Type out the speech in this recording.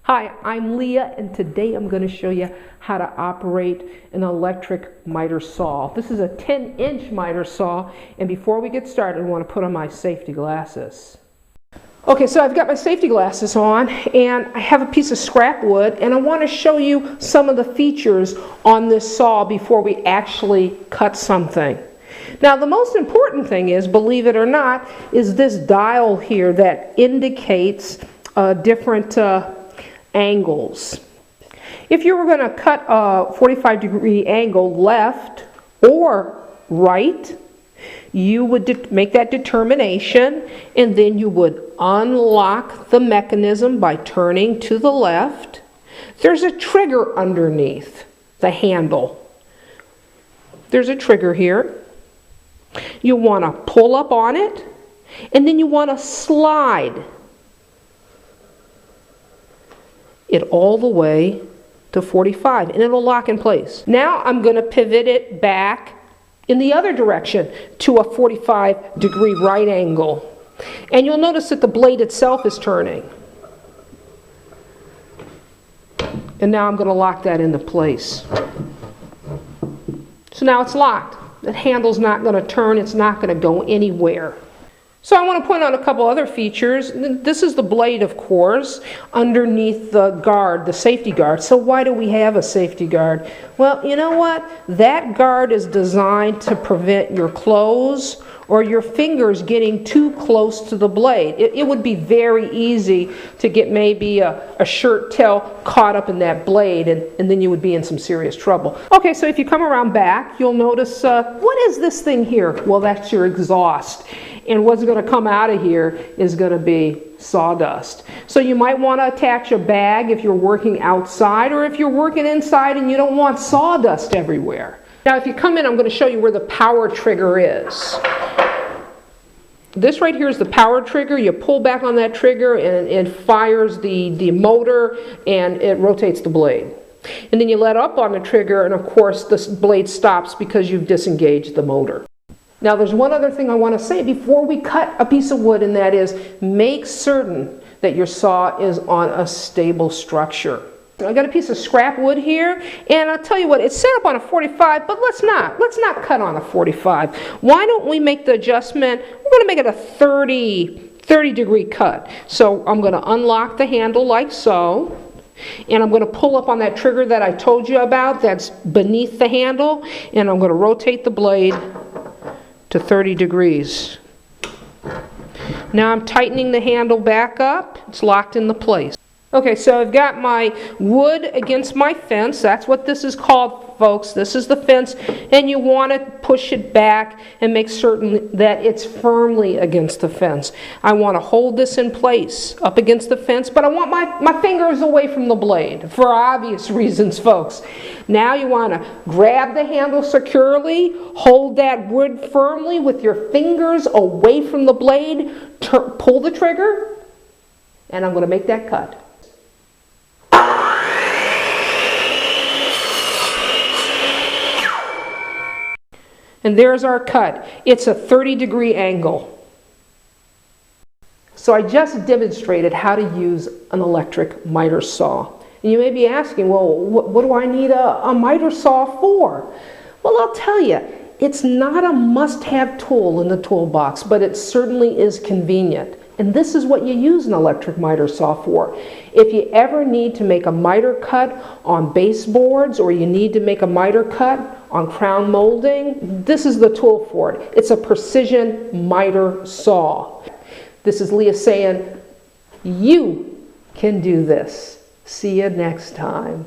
Hi, I'm Leah, and today I'm going to show you how to operate an electric miter saw. This is a 10-inch miter saw, and before we get started I want to put on my safety glasses. Okay, so I've got my safety glasses on, and I have a piece of scrap wood, and I want to show you some of the features on this saw before we actually cut something. Now, the most important thing is, believe it or not, is this dial here that indicates different angles. If you were going to cut a 45-degree angle left or right, you would make that determination, and then you would unlock the mechanism by turning to the left. There's a trigger underneath the handle. There's a trigger here. You want to pull up on it, and then you want to slide it all the way to 45, and it'll lock in place. Now I'm going to pivot it back in the other direction to a 45-degree right angle. And you'll notice that the blade itself is turning. And now I'm going to lock that into place. So now it's locked. The handle's not going to turn, it's not going to go anywhere. So I want to point out a couple other features. This is the blade, of course, underneath the guard, the safety guard. So why do we have a safety guard? Well, you know what? That guard is designed to prevent your clothes or your fingers getting too close to the blade. It would be very easy to get maybe a shirt tail caught up in that blade, and then you would be in some serious trouble. Okay, so if you come around back, you'll notice, what is this thing here? Well, that's your exhaust. And what's going to come out of here is going to be sawdust. So you might want to attach a bag if you're working outside, or if you're working inside and you don't want sawdust everywhere. Now if you come in, I'm going to show you where the power trigger is. This right here is the power trigger. You pull back on that trigger and it fires the motor, and it rotates the blade. And then you let up on the trigger, and of course the blade stops because you've disengaged the motor. Now there's one other thing I want to say before we cut a piece of wood, and that is make certain that your saw is on a stable structure. I got a piece of scrap wood here, and I'll tell you what, it's set up on a 45, but let's not cut on a 45. Why don't we make the adjustment? We're going to make it a 30-degree cut. So I'm going to unlock the handle like so, and I'm going to pull up on that trigger that I told you about that's beneath the handle, and I'm going to rotate the blade to 30 degrees. Now I'm tightening the handle back up. It's locked into place. Okay, so I've got my wood against my fence. That's what this is called, folks. This is the fence, and you want to push it back and make certain that it's firmly against the fence. I want to hold this in place up against the fence, but I want my fingers away from the blade for obvious reasons, folks. Now you want to grab the handle securely, hold that wood firmly with your fingers away from the blade, pull the trigger, and I'm going to make that cut. And there's our cut. It's a 30-degree angle. So I just demonstrated how to use an electric miter saw. And you may be asking, well, what do I need a miter saw for? Well, I'll tell you, it's not a must-have tool in the toolbox, but it certainly is convenient. And this is what you use an electric miter saw for. If you ever need to make a miter cut on baseboards, or you need to make a miter cut on crown molding, this is the tool for it. It's a precision miter saw. This is Leah saying, you can do this. See you next time.